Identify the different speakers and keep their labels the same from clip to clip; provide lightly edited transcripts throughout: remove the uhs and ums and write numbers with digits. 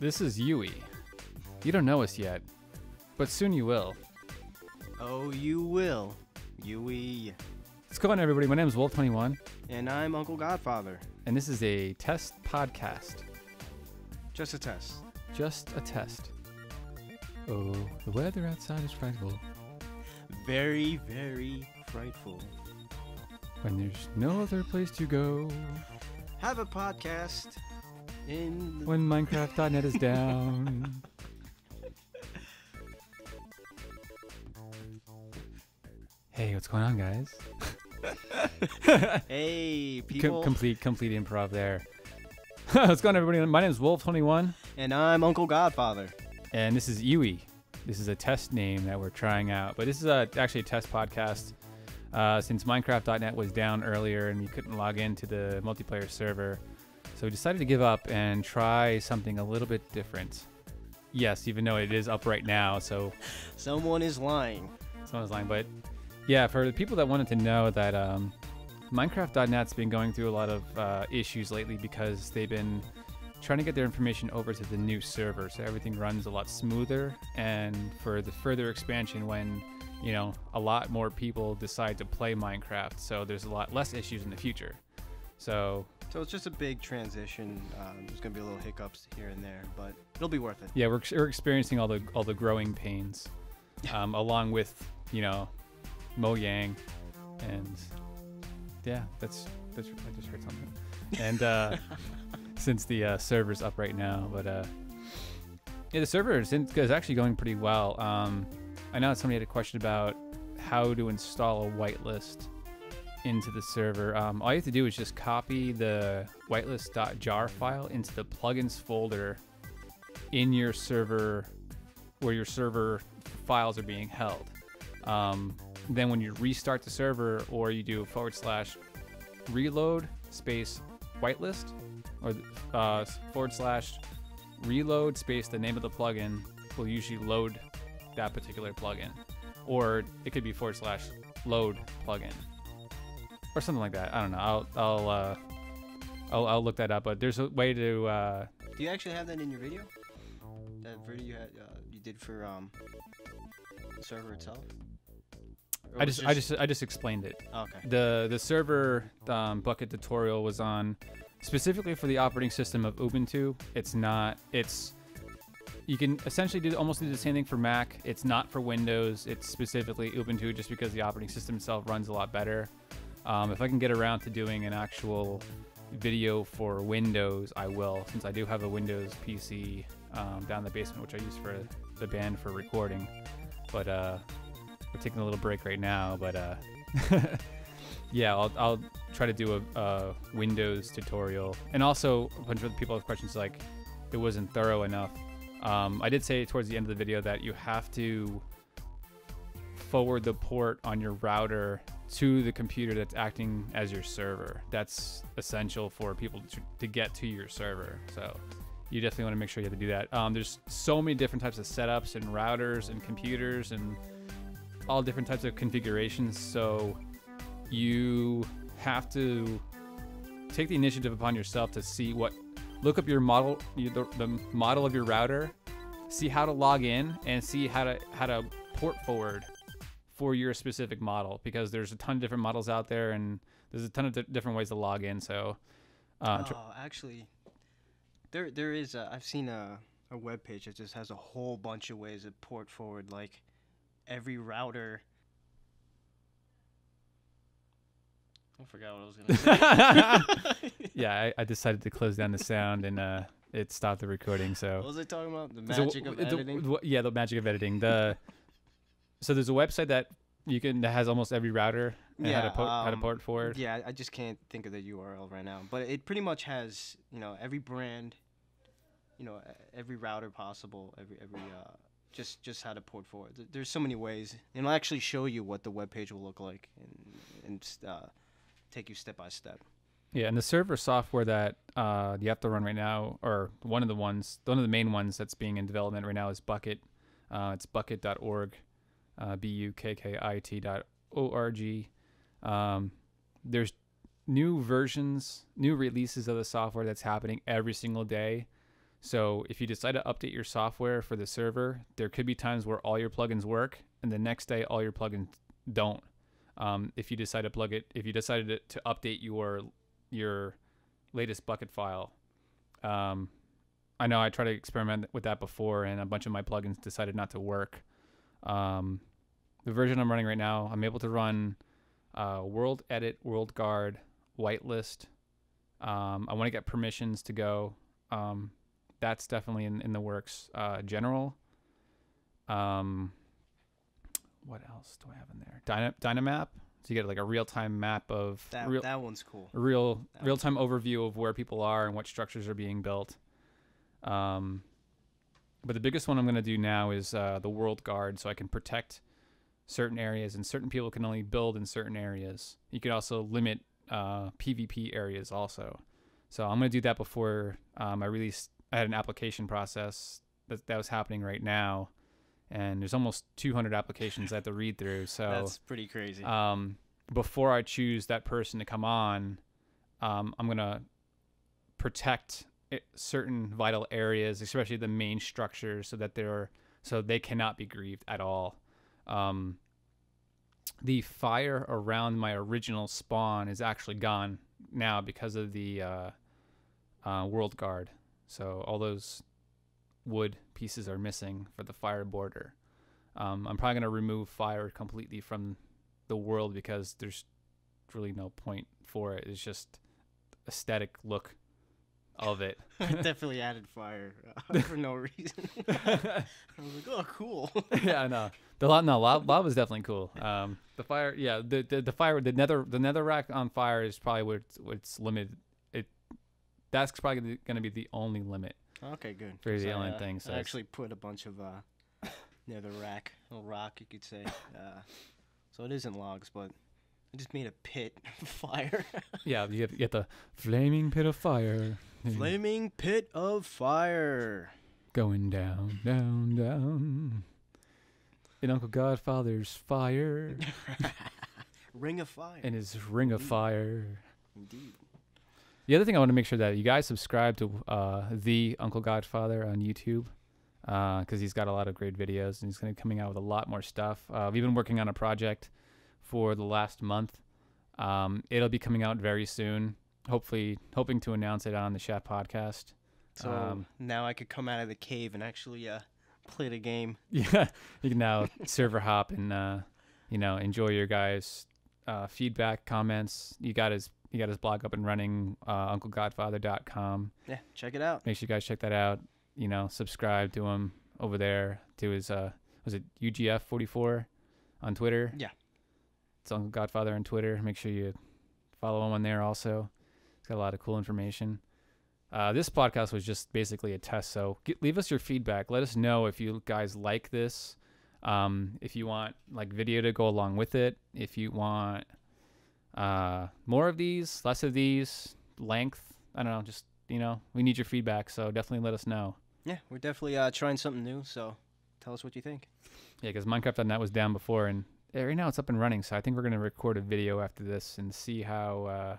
Speaker 1: This is UWIE. You don't know us yet, but soon you will.
Speaker 2: Oh, you will. UWIE.
Speaker 1: What's going on, everybody? My name is Wolv21.
Speaker 2: And I'm UncleGodfather.
Speaker 1: And this is a test podcast.
Speaker 2: Just a test.
Speaker 1: Just a test. Oh, the weather outside is frightful.
Speaker 2: Very, very frightful.
Speaker 1: When there's no other place to go.
Speaker 2: Have a podcast in...
Speaker 1: When Minecraft.net is down. Hey, what's going on, guys?
Speaker 2: Hey, people.
Speaker 1: Complete improv there. What's going on, everybody? My name is Wolv21.
Speaker 2: And I'm UncleGodfather.
Speaker 1: And this is UWIE. This is a test name that we're trying out. But this is actually a test podcast. Since Minecraft.net was down earlier and we couldn't log into the multiplayer server. So we decided to give up and try something a little bit different. Yes, even though it is up right now, so...
Speaker 2: Someone is lying.
Speaker 1: Someone's lying, but... Yeah, for the people that wanted to know that Minecraft.net's been going through a lot of issues lately because they've been trying to get their information over to the new server, so everything runs a lot smoother. And for the further expansion, when you know a lot more people decide to play Minecraft, so there's a lot less issues in the future. So
Speaker 2: it's just a big transition. There's gonna be a little hiccups here and there, but it'll be worth it.
Speaker 1: Yeah, we're experiencing all the growing pains, along with Mojang, and yeah, that's I just heard something. And since the server's up right now, but yeah, the server is actually going pretty well. I know somebody had a question about how to install a whitelist into the server. All you have to do is just copy the whitelist.jar file into the plugins folder in your server where your server files are being held. Then when you restart the server, or you do /reload space whitelist, or /reload space the name of the plugin will usually load that particular plugin, or it could be /load plugin or something like that. I don't know. I'll look that up, but there's a way to.
Speaker 2: Do you actually have that in your video? That video you did for the server itself?
Speaker 1: I just explained it.
Speaker 2: Okay.
Speaker 1: The server Bukkit tutorial was on specifically for the operating system of Ubuntu. You can essentially almost do the same thing for Mac. It's not for Windows. It's specifically Ubuntu, just because the operating system itself runs a lot better. If I can get around to doing an actual video for Windows, I will, since I do have a Windows PC down in the basement, which I use for the band for recording. But we're taking a little break right now, but yeah, I'll try to do a Windows tutorial. And also, a bunch of people have questions like it wasn't thorough enough. I did say towards the end of the video that you have to forward the port on your router to the computer that's acting as your server. That's essential for people to get to your server. So you definitely want to make sure you have to do that. There's so many different types of setups and routers and computers and all different types of configurations, so you have to take the initiative upon yourself to see look up your model, the model of your router, see how to log in, and see how to port forward for your specific model, because there's a ton of different models out there and there's a ton of different ways to log in. So
Speaker 2: actually there is I've seen a web page that just has a whole bunch of ways to port forward, like every router. I forgot what I was gonna say.
Speaker 1: Yeah, I decided to close down the sound and it stopped the recording. So
Speaker 2: what was I talking about? The magic of editing?
Speaker 1: Yeah, the magic of editing. So there's a website that that has almost every router and how to port forward.
Speaker 2: Yeah, I just can't think of the URL right now, but it pretty much has every brand, every router possible, every just how to port forward. There's so many ways, and it'll actually show you what the web page will look like and take you step by step.
Speaker 1: Yeah, and the server software that you have to run right now, or one of the main ones that's being in development right now, is Bukkit. It's bukkit.org, bukkit.org. There's new versions, new releases of the software that's happening every single day. So if you decide to update your software for the server, there could be times where all your plugins work, and the next day all your plugins don't. If you decide to if you decided to update your latest Bukkit file. I know I tried to experiment with that before, and a bunch of my plugins decided not to work. The version I'm running right now, I'm able to run World Edit, World Guard, Whitelist. I want to get permissions to go. That's definitely in the works. General. What else do I have in there? Dynamap. So you get like a real-time map of
Speaker 2: that one's cool.
Speaker 1: Real-time overview of where people are and what structures are being built. But the biggest one I'm going to do now is the World Guard, so I can protect certain areas, and certain people can only build in certain areas. You can also limit PvP areas also. So I'm going to do that before I had an application process that was happening right now, and there's almost 200 applications I have to read through. So
Speaker 2: that's pretty crazy.
Speaker 1: Before I choose that person to come on, I'm going to protect certain vital areas, especially the main structures, so they cannot be grieved at all. The fire around my original spawn is actually gone now because of the World Guard. So all those wood pieces are missing for the fire border. I'm probably going to remove fire completely from the world because there's really no point for it. It's just aesthetic look of it.
Speaker 2: I definitely added fire for no reason. I was like, oh, cool.
Speaker 1: Yeah, no. Lava is definitely cool. The fire, yeah, the fire, the nether rack on fire is probably what's limited. That's probably going to be the only limit.
Speaker 2: Okay, good.
Speaker 1: For the alien thing. So
Speaker 2: I actually put a bunch of nether rack, a rock, you could say. So it isn't logs, but I just made a pit of fire.
Speaker 1: Yeah, you get the flaming pit of fire.
Speaker 2: Flaming pit of fire.
Speaker 1: Going down, down, down. In UncleGodfather's fire.
Speaker 2: Ring of fire.
Speaker 1: In his ring of fire.
Speaker 2: Indeed.
Speaker 1: The other thing I want to make sure that you guys subscribe to the UncleGodfather on YouTube, because he's got a lot of great videos and he's going to be coming out with a lot more stuff. We've been working on a project for the last month. It'll be coming out very soon. Hoping to announce it on the Chef podcast.
Speaker 2: So now I could come out of the cave and actually play the game.
Speaker 1: Yeah, you can now server hop and enjoy your guys' feedback, comments. You got his blog up and running, UncleGodfather.com.
Speaker 2: Yeah, check it out.
Speaker 1: Make sure you guys check that out. Subscribe to him over there, to his was it UGF44 on Twitter?
Speaker 2: Yeah,
Speaker 1: it's UncleGodfather on Twitter. Make sure you follow him on there also. It's got a lot of cool information. This podcast was just basically a test, so leave us your feedback. Let us know if you guys like this. If you want like video to go along with it. If you want more of these, less of these, length. I don't know. Just we need your feedback, so definitely let us know.
Speaker 2: Yeah, we're definitely trying something new. So tell us what you think.
Speaker 1: Yeah, because Minecraft.net was down before, and right now it's up and running. So I think we're gonna record a video after this and see how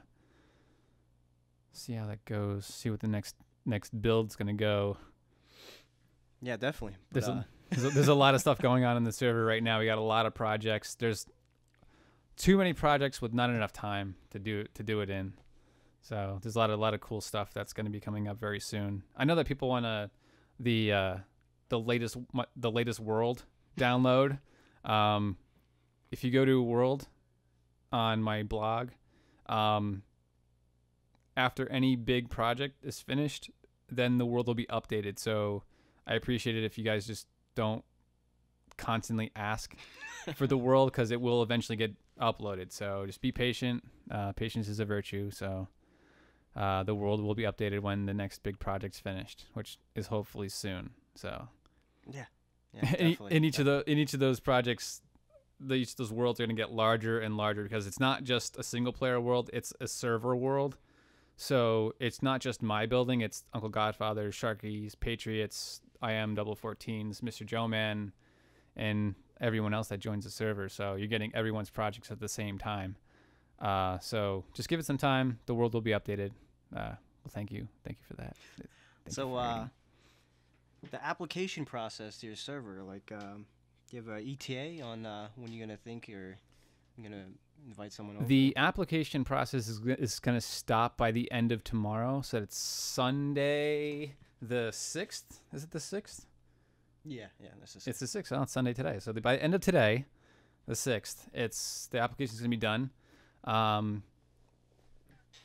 Speaker 1: that goes. See what the next build's gonna go.
Speaker 2: Yeah, definitely.
Speaker 1: There's a lot of stuff going on in the server right now. We got a lot of projects. There's too many projects with not enough time to do it in. So there's a lot of cool stuff that's going to be coming up very soon. I know that people want the latest world download. If you go to world on my blog, after any big project is finished, then the world will be updated. So I appreciate it if you guys just don't constantly ask for the world, because it will eventually get uploaded. So just be patient. Patience is a virtue. So the world will be updated when the next big project's finished, which is hopefully soon. So
Speaker 2: yeah,
Speaker 1: in each of those projects, each of those worlds are going to get larger and larger, because it's not just a single player world, it's a server world. So it's not just my building, it's UncleGodfather, Sharky's, Patriots, IM14's, Mr. Joe Man, and everyone else that joins the server. So you're getting everyone's projects at the same time. So just give it some time. The world will be updated. Well, thank you for that.
Speaker 2: the application process to your server. Like, do you have a ETA on when you're gonna think you're gonna invite someone over?
Speaker 1: The application process is going to stop by the end of tomorrow. So it's Sunday the 6th. Is it the 6th?
Speaker 2: Yeah, that's
Speaker 1: It's the 6th. Oh, it's Sunday today. So by the end of today, the 6th, the application's going to be done.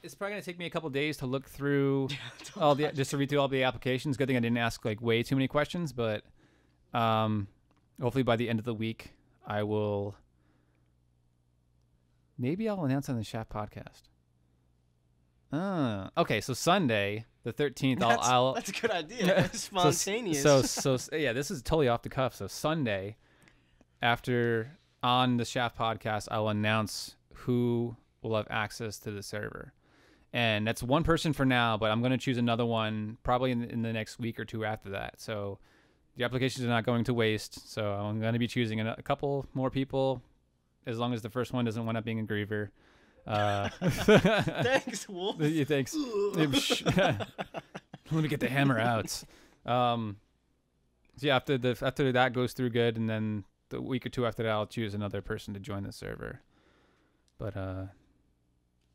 Speaker 1: It's probably going to take me a couple days to look through just to read through all the applications. Good thing I didn't ask like way too many questions, but hopefully by the end of the week, maybe I'll announce on the Shaft podcast. Okay, so Sunday the 13th,
Speaker 2: that's a good idea. It's spontaneous.
Speaker 1: So yeah, this is totally off the cuff. So Sunday, on the Shaft podcast, I'll announce who will have access to the server, and that's one person for now. But I'm going to choose another one probably in the next week or two after that. So the applications are not going to waste. So I'm going to be choosing a couple more people, as long as the first one doesn't wind up being a griever.
Speaker 2: Thanks, Wolf.
Speaker 1: Thanks. Let me get the hammer out. So yeah, after that goes through good, and then the week or two after that, I'll choose another person to join the server. But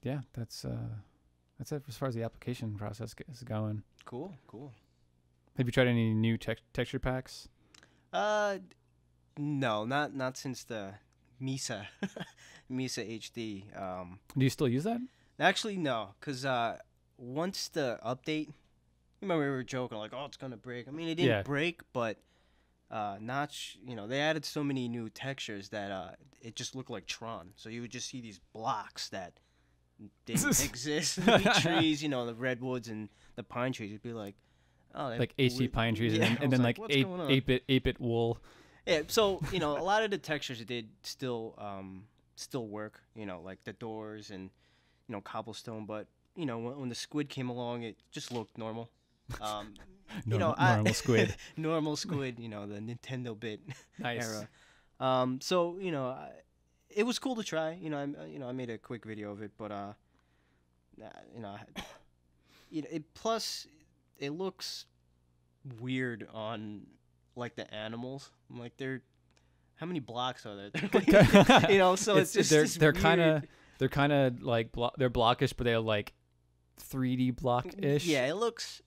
Speaker 1: yeah, that's it as far as the application process is going.
Speaker 2: Cool.
Speaker 1: Have you tried any new texture packs?
Speaker 2: No, not since the Misa HD.
Speaker 1: Do you still use that?
Speaker 2: Actually, no, because once the update, remember we were joking like, oh, it's gonna break. I mean, it didn't break, but Notch, they added so many new textures that it just looked like Tron. So you would just see these blocks that didn't exist. The trees, the redwoods and the pine trees. You'd be like, oh,
Speaker 1: like HD pine trees, and then like 8-bit wool.
Speaker 2: Yeah, so a lot of the textures did still work, like the doors and cobblestone, but when the squid came along, it just looked normal.
Speaker 1: Normal squid.
Speaker 2: Normal squid, the Nintendo bit
Speaker 1: Nice.
Speaker 2: era. So it was cool to try. I made a quick video of it, but plus it looks weird on like the animals. I'm like, how many blocks are there? So it's just
Speaker 1: they're kind of like they're blockish, but they're like 3D block-ish.
Speaker 2: Yeah, it looks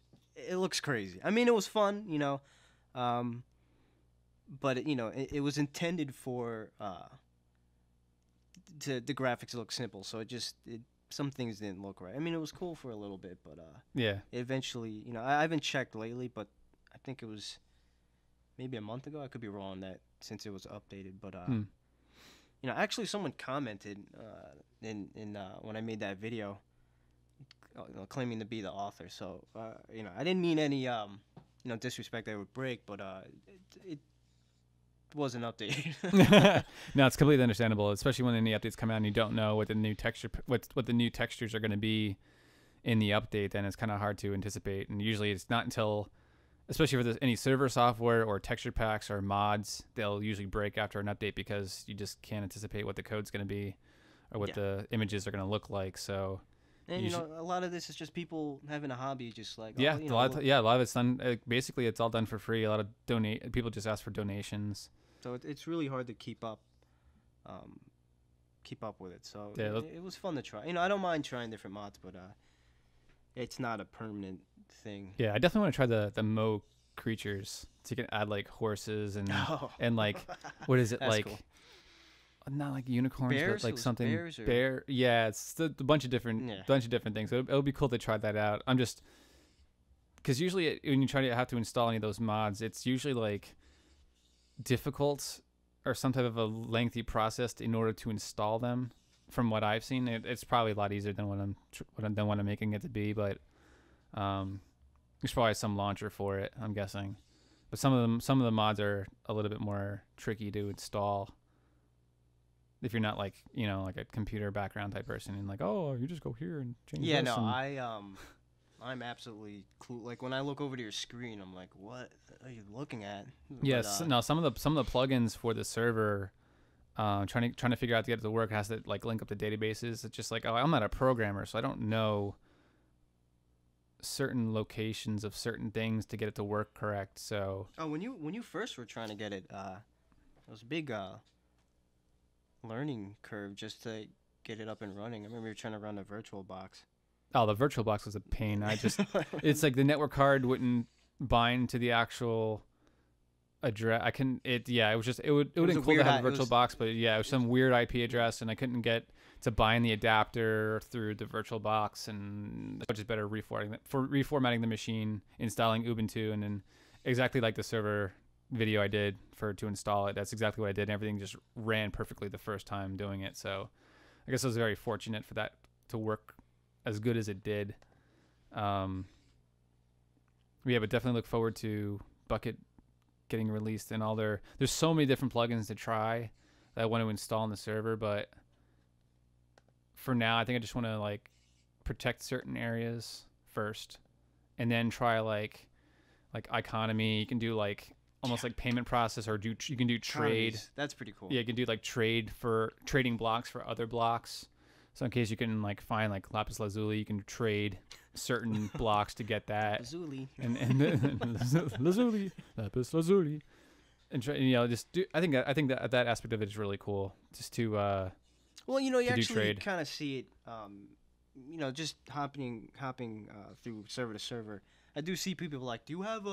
Speaker 2: crazy. I mean, it was fun, but it was intended for the graphics to look simple, so some things didn't look right. I mean, it was cool for a little bit, but
Speaker 1: yeah,
Speaker 2: eventually, I haven't checked lately, but I think it was maybe a month ago. I could be wrong that since it was updated, but actually someone commented in when I made that video, claiming to be the author. So I didn't mean any disrespect that it would break, but it wasn't updated.
Speaker 1: No, it's completely understandable, especially when any updates come out and you don't know what the new textures are going to be in the update. Then it's kind of hard to anticipate, and usually it's not until, especially for any server software or texture packs or mods, they'll usually break after an update because you just can't anticipate what the code's going to be or what the images are going to look like. So,
Speaker 2: and a lot of this is just people having a hobby, just like
Speaker 1: a lot of it's done. Basically, it's all done for free. A lot of people just ask for donations.
Speaker 2: So it's really hard to keep up with it. So it was fun to try. I don't mind trying different mods, but it's not a permanent thing.
Speaker 1: Yeah, I definitely want to try the Mo creatures. So you can add like horses and like what is it like? Cool. Not like unicorns,
Speaker 2: bears?
Speaker 1: But like something
Speaker 2: bears
Speaker 1: bear. Yeah, it's a bunch of different things. So it'll be cool to try that out. I'm just because usually when you try to have to install any of those mods, it's usually like difficult or some type of a lengthy process in order to install them. From what I've seen, it's probably a lot easier than what I'm making it to be, but there's probably some launcher for it, I'm guessing. But some of the mods are a little bit more tricky to install if you're not like like a computer background type person and like, oh, you just go here and change.
Speaker 2: Yeah,
Speaker 1: this
Speaker 2: I'm absolutely like when I look over to your screen, I'm like, what are you looking at?
Speaker 1: Yes, no, some of the plugins for the server. Trying to figure out to get it to work has to like link up to databases. It's just like, oh, I'm not a programmer, so I don't know certain locations of certain things to get it to work correct. So
Speaker 2: Oh, when you first were trying to get it, it was a big learning curve just to get it up and running. I remember you were trying to run a virtual box.
Speaker 1: oh, the virtual box was a pain. It's like the network card wouldn't bind to the actual address. It would
Speaker 2: was a
Speaker 1: include
Speaker 2: weird
Speaker 1: to have
Speaker 2: I-
Speaker 1: a
Speaker 2: it
Speaker 1: virtual
Speaker 2: was-
Speaker 1: box, but yeah, it was some weird IP address, and I couldn't get to bind the adapter through the virtual box, and which is better reformatting the machine, installing Ubuntu, and then exactly like the server video I did to install it. That's exactly what I did, and everything just ran perfectly the first time doing it. So I guess I was very fortunate for that to work as good as it did. Yeah, but definitely look forward to Bukkit getting released and all there's so many different plugins to try that I want to install on the server, but for now I think I just want to like protect certain areas first and then try like economy. You can do like almost like payment process, or you can do trade.
Speaker 2: Economies. That's pretty cool.
Speaker 1: Yeah, you can do like trading blocks for other blocks. So in case you can like find like lapis lazuli, you can trade certain blocks to get that.
Speaker 2: Lazuli.
Speaker 1: And lazuli, lapis lazuli, and just do. I think that aspect of it is really cool. Just to
Speaker 2: Well, you
Speaker 1: do
Speaker 2: actually
Speaker 1: trade.
Speaker 2: kind of see it. Just hopping through server to server. I do see people like, do you have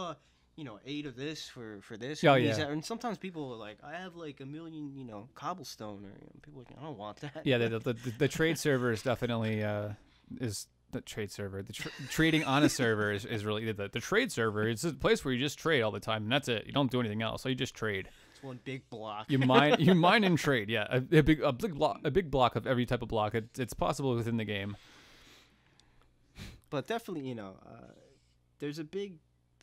Speaker 2: 8 of this for this?
Speaker 1: Oh,
Speaker 2: and these
Speaker 1: yeah.
Speaker 2: and sometimes people are like, I have like 1 million, cobblestone, or people are like, I don't want that.
Speaker 1: yeah, the trade server is definitely is the trade server. The trading on a server is really the trade server. It's a place where you just trade all the time, and that's it. You don't do anything else. So you just trade.
Speaker 2: It's one big block.
Speaker 1: You mine and trade. Yeah, a big block of every type of block. It's possible within the game.
Speaker 2: But definitely, there's a big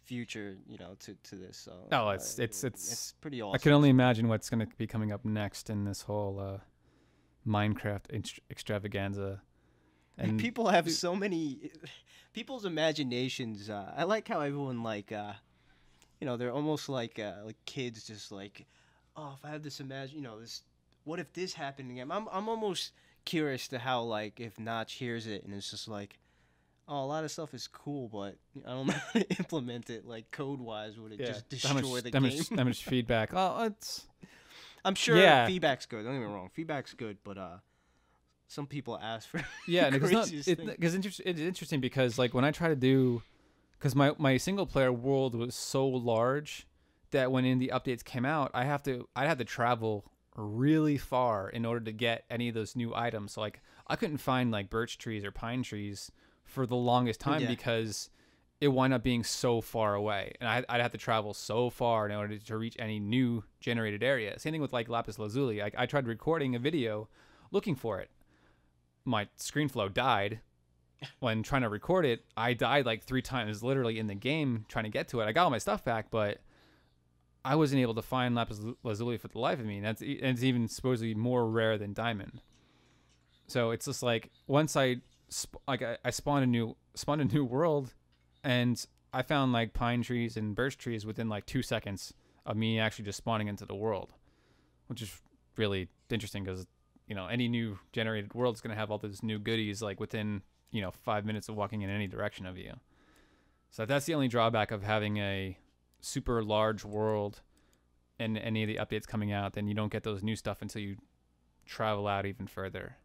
Speaker 2: future, to this. So
Speaker 1: Oh, it's
Speaker 2: pretty awesome.
Speaker 1: I can only imagine what's going to be coming up next in this whole Minecraft extravaganza. And
Speaker 2: people have so many people's imaginations. I like how everyone they're almost like kids, just like, oh, if I have this this, what if this happened again? I'm almost curious to how, like, if Notch hears it and it's just like, oh, a lot of stuff is cool, but I don't know how to implement it, like, code-wise. Would it just destroy the game?
Speaker 1: How much feedback? Oh, it's...
Speaker 2: I'm sure feedback's good. Don't get me wrong. Feedback's good, but some people ask for
Speaker 1: it's interesting because, like, when I try to do... Because my single-player world was so large that when the updates came out, I'd have to travel really far in order to get any of those new items. So, like, I couldn't find, like, birch trees or pine trees for the longest time because it wound up being so far away, and I'd have to travel so far in order to reach any new generated area. Same thing with like lapis lazuli. I tried recording a video looking for it. My screen flow died when trying to record it. I died like 3 times literally in the game trying to get to it. I got all my stuff back, but I wasn't able to find lapis lazuli for the life of me. And it's even supposedly more rare than diamond. So it's just like once I spawned a new world, and I found like pine trees and birch trees within like 2 seconds of me actually just spawning into the world, which is really interesting because any new generated world is going to have all those new goodies like within 5 minutes of walking in any direction of you. So that's the only drawback of having a super large world and any of the updates coming out. Then you don't get those new stuff until you travel out even further.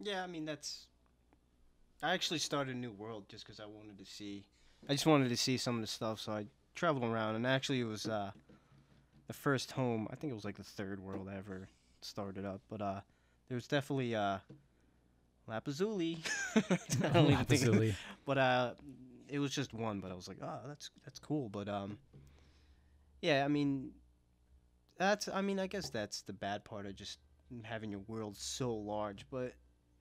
Speaker 2: Yeah, I mean, I actually started a new world just because I just wanted to see some of the stuff, so I traveled around, and actually it was the first home. I think it was like the 3rd world I ever started up, but there was definitely lapazuli. I don't even think
Speaker 1: Lapazuli.
Speaker 2: but it was just one, but I was like, oh, that's cool, but yeah, I mean, I guess that's the bad part of just having your world so large, but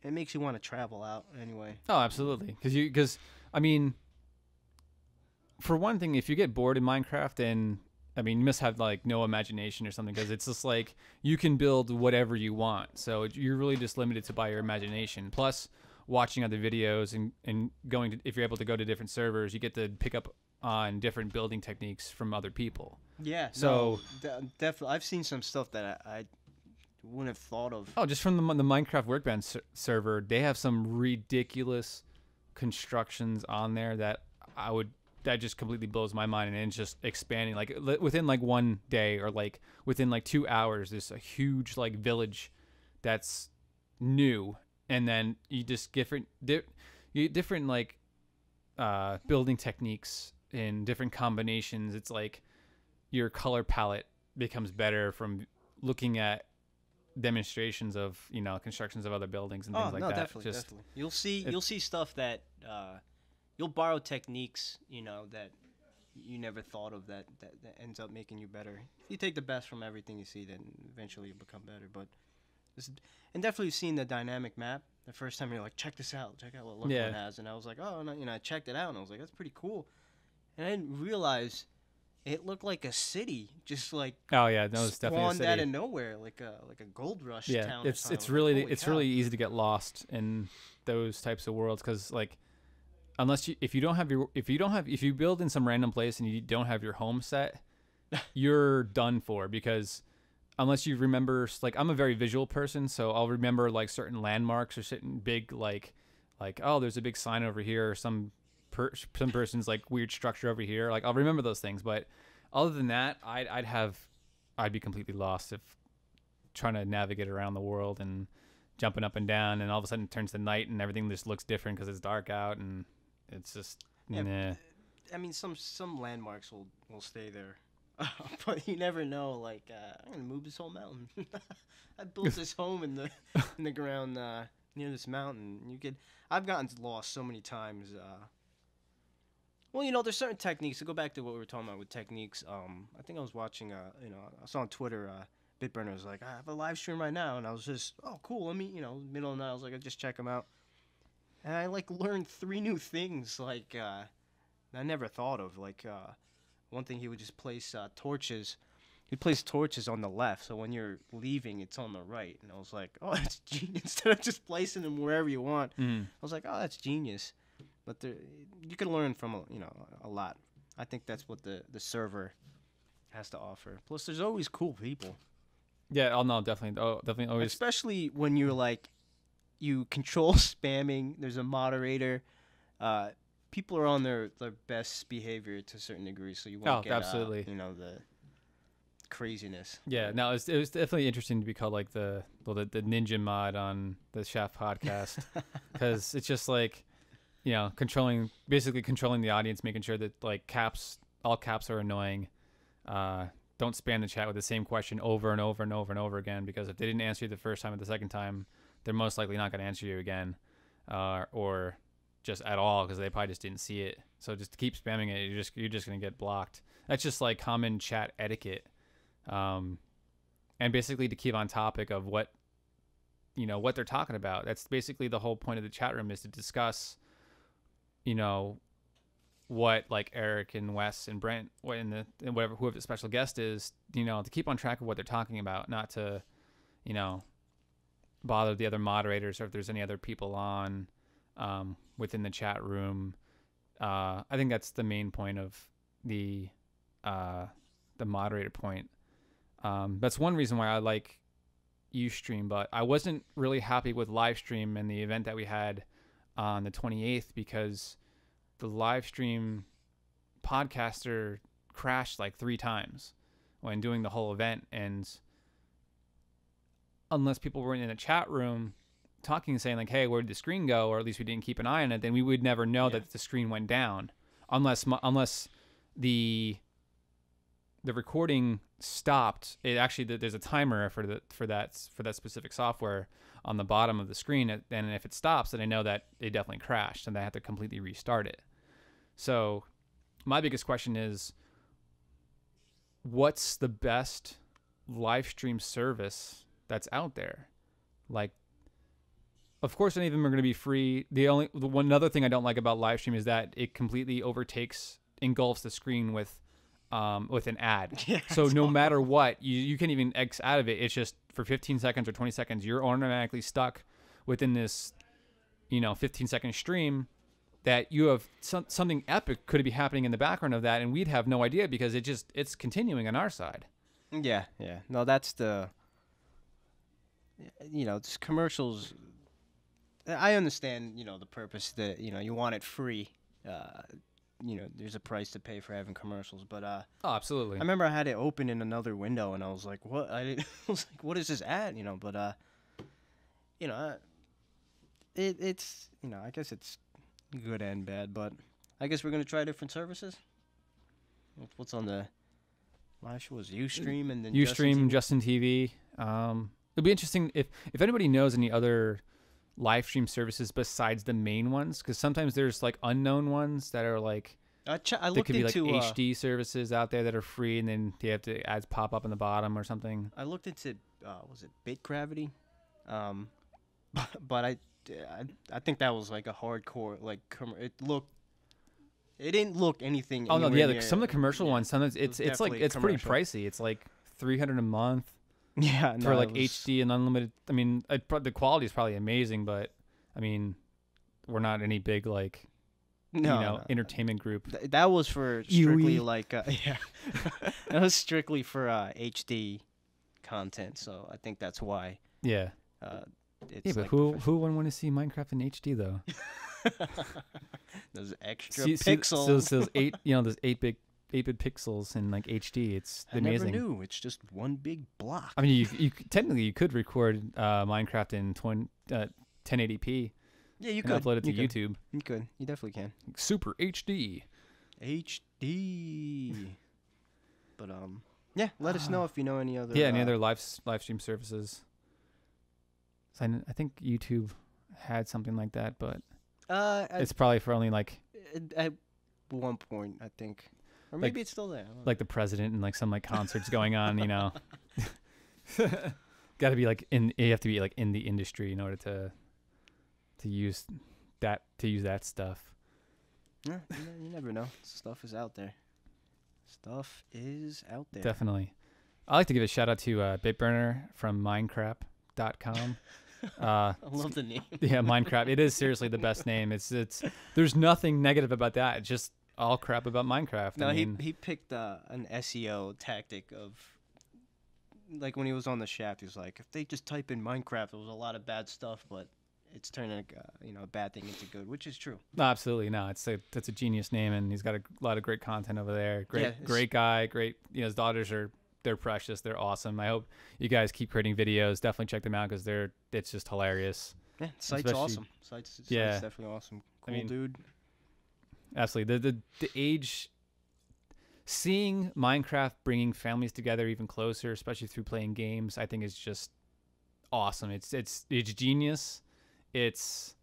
Speaker 2: it makes you want to travel out anyway.
Speaker 1: Oh, absolutely. Because I mean, for one thing, if you get bored in Minecraft, and you must have like no imagination or something, because it's just like you can build whatever you want. So you're really just limited by your imagination. Plus, watching other videos and if you're able to go to different servers, you get to pick up on different building techniques from other people.
Speaker 2: Yeah.
Speaker 1: So
Speaker 2: definitely, I've seen some stuff that I wouldn't have thought of.
Speaker 1: Oh, just from the Minecraft Workbench server, they have some ridiculous constructions on there that that just completely blows my mind, and it's just expanding. Like within like one day or like within like 2 hours, there's a huge like village that's new, and then you just different like building techniques in different combinations. It's like your color palette becomes better from looking at demonstrations of, you know, constructions of other buildings and things like that.
Speaker 2: Definitely. You'll see stuff that you'll borrow techniques, you know, that you never thought of that ends up making you better. If you take the best from everything you see, then eventually you'll become better. But and definitely seeing the dynamic map. The first time you're like, check this out, check out what Look One has, and I was like, oh, no, you know, I checked it out, and I was like, that's pretty cool. And I didn't realize it looked like a city, just like
Speaker 1: it's definitely a city.
Speaker 2: Out of nowhere, like a gold rush town.
Speaker 1: Yeah, it's really easy to get lost in those types of worlds, because like if you build in some random place and you don't have your home set, you're done for, because unless you remember, like, I'm a very visual person, so I'll remember like certain landmarks or certain big like oh, there's a big sign over here, or some person's like weird structure over here. Like, I'll remember those things, but other than that, I'd be completely lost if trying to navigate around the world and jumping up and down, and all of a sudden it turns to night and everything just looks different because it's dark out, and it's just nah.
Speaker 2: I mean, some landmarks will stay there. But you never know. Like, I'm gonna move this whole mountain. I built this home in the ground near this mountain. I've gotten lost so many times. Well, you know, there's certain techniques. To go back to what we were talking about with techniques. I think I was watching. I saw on Twitter. Bitburner was like, I have a live stream right now, and I was just, oh, cool. Let me, middle of the night, I was like, I'll just check them out, and I like learned 3 new things like I never thought of. Like, one thing, he would just place torches. He'd place torches on the left, so when you're leaving, it's on the right. And I was like, oh, that's genius. Instead of just placing them wherever you want, I was like, oh, that's genius. But you can learn from a lot. I think that's what the server has to offer. Plus, there's always cool people.
Speaker 1: Yeah, oh no, definitely. Oh, definitely always.
Speaker 2: Especially when you're like, you control spamming. There's a moderator. People are on their best behavior to a certain degree, so you won't get
Speaker 1: absolutely.
Speaker 2: The craziness.
Speaker 1: Yeah, no, it was definitely interesting to be called like the ninja mod on the Shaft podcast, because it's just like, basically controlling the audience, making sure that like all caps are annoying. Don't spam the chat with the same question over and over and over and over again, because if they didn't answer you the first time or the second time, they're most likely not going to answer you again, or just at all, because they probably just didn't see it. So just keep spamming it. You're just going to get blocked. That's just like common chat etiquette. And basically to keep on topic of what they're talking about. That's basically the whole point of the chat room, is to discuss, what like Eric and Wes and Brent and whoever the special guest is, to keep on track of what they're talking about, not to, bother the other moderators, or if there's any other people on within the chat room. I think that's the main point of the moderator point. That's one reason why I like Ustream, but I wasn't really happy with Livestream and the event that we had on the 28th, because the live stream podcaster crashed like 3 times when doing the whole event. And unless people were in a chat room talking and saying like, hey, where did the screen go? Or at least we didn't keep an eye on it, then we would never know that the screen went down, unless the recording stopped. It actually, there's a timer for that specific software on the bottom of the screen, and if it stops, then I know that it definitely crashed, and I have to completely restart it. So my biggest question is, what's the best live stream service that's out there? Like, of course, any of them are going to be free. One other thing I don't like about live stream is that it completely engulfs the screen with an ad. Yeah, so no matter what, you can't even X out of it. It's just for 15 seconds or 20 seconds, you're automatically stuck within this, 15-second stream, that you have something epic could be happening in the background of that, and we'd have no idea, because it's continuing on our side.
Speaker 2: Yeah. No, that's just commercials. I understand, the purpose that, you want it free. There's a price to pay for having commercials, but
Speaker 1: Oh, absolutely.
Speaker 2: I remember I had it open in another window, and I was like, "What?" I was like, "What is this ad?" But it's I guess it's good and bad, but I guess we're gonna try different services. What's on the live show was Ustream and then
Speaker 1: Ustream, Justin TV. It'll be interesting if anybody knows any other live stream services besides the main ones, because sometimes there's like unknown ones that are like
Speaker 2: I
Speaker 1: there
Speaker 2: looked
Speaker 1: could be
Speaker 2: into
Speaker 1: like HD services out there that are free, and then they have to ads pop up in the bottom or something.
Speaker 2: I looked into was it Bit Gravity, but I think that was like a hardcore like it didn't look anything.
Speaker 1: Oh no,
Speaker 2: anywhere
Speaker 1: yeah,
Speaker 2: near,
Speaker 1: some of the commercial ones sometimes it's like
Speaker 2: definitely
Speaker 1: it's pretty
Speaker 2: commercial.
Speaker 1: pricey. It's like $300 a month.
Speaker 2: Yeah, no,
Speaker 1: for like
Speaker 2: it was-
Speaker 1: HD and unlimited. I mean, the quality is probably amazing, but I mean, we're not any big like
Speaker 2: no.
Speaker 1: entertainment group.
Speaker 2: That was for strictly
Speaker 1: UWIE.
Speaker 2: like yeah, that was strictly for HD content. So I think that's why.
Speaker 1: Yeah.
Speaker 2: It's
Speaker 1: Yeah, but
Speaker 2: like
Speaker 1: who wouldn't want to see Minecraft in HD though?
Speaker 2: those extra
Speaker 1: See
Speaker 2: pixels.
Speaker 1: those those 8-bit pixels in like HD. It's
Speaker 2: I
Speaker 1: amazing.
Speaker 2: never knew. It's just one big block.
Speaker 1: I mean, you technically you could record Minecraft in 1080p.
Speaker 2: Yeah, you
Speaker 1: and
Speaker 2: could
Speaker 1: upload it to
Speaker 2: you could.
Speaker 1: YouTube.
Speaker 2: You could. You definitely can.
Speaker 1: Super HD.
Speaker 2: HD. But yeah. Let us know if you know any other.
Speaker 1: Yeah, any other live stream services. So I think YouTube had something like that, but it's probably for only like
Speaker 2: at one point, I think, or maybe it's still there. I don't know.
Speaker 1: like the president and like some like concerts going on. Got to be like you have to be like in the industry in order to use that stuff.
Speaker 2: Yeah, you never know. Stuff is out there. Stuff is out there.
Speaker 1: Definitely. I like to give a shout out to Bitburner from Minecraft.com.
Speaker 2: I love the name.
Speaker 1: Yeah, Minecraft. It is seriously the best name. It's there's nothing negative about that. It's just all crap about Minecraft.
Speaker 2: No,
Speaker 1: I mean,
Speaker 2: he picked an SEO tactic of like when he was on the Shaft. He was like, if they just type in Minecraft, there was a lot of bad stuff, but it's turning a bad thing into good, which is true.
Speaker 1: no, absolutely no. That's a genius name, and he's got a lot of great content over there. Great guy. Great. His daughters they're precious. They're awesome. I hope you guys keep creating videos. Definitely check them out because it's just hilarious.
Speaker 2: Yeah, site's
Speaker 1: Especially-
Speaker 2: awesome. Site's
Speaker 1: Yeah.
Speaker 2: definitely awesome.
Speaker 1: I
Speaker 2: Cool
Speaker 1: mean,
Speaker 2: dude.
Speaker 1: Absolutely. The age, seeing Minecraft bringing families together even closer, especially through playing games, I think is just awesome. It's genius. It's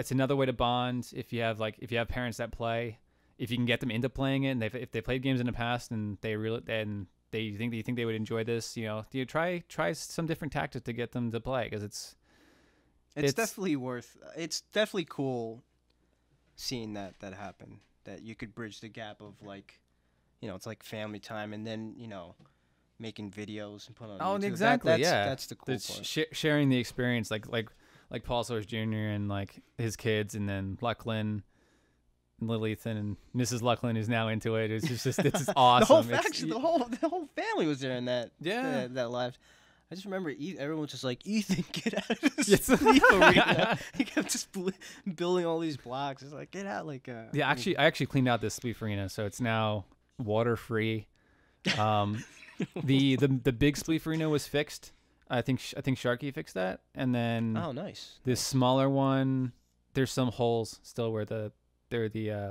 Speaker 1: another way to bond if you have parents that play. If you can get them into playing it, and if they played games in the past and they think they would enjoy this, you try some different tactics to get them to play, because it's
Speaker 2: Definitely it's definitely cool seeing that happen, that you could bridge the gap of like, it's like family time, and then making videos and put on YouTube.
Speaker 1: Exactly.
Speaker 2: That's the cool part.
Speaker 1: Sharing the experience, like Paul Soares Jr. and like his kids, and then Lucklin and Lilithan and Mrs. Lucklin is now into it. It's just awesome.
Speaker 2: the whole family was there in that that live. I just remember everyone was just like, Ethan, get out of this sleep arena. He kept just building all these blocks. It's like, get out. Like,
Speaker 1: I actually cleaned out this sleep arena, so it's now water free. The big sleep arena was fixed. I think Sharky fixed that, and then
Speaker 2: nice.
Speaker 1: This smaller one, there's some holes still where the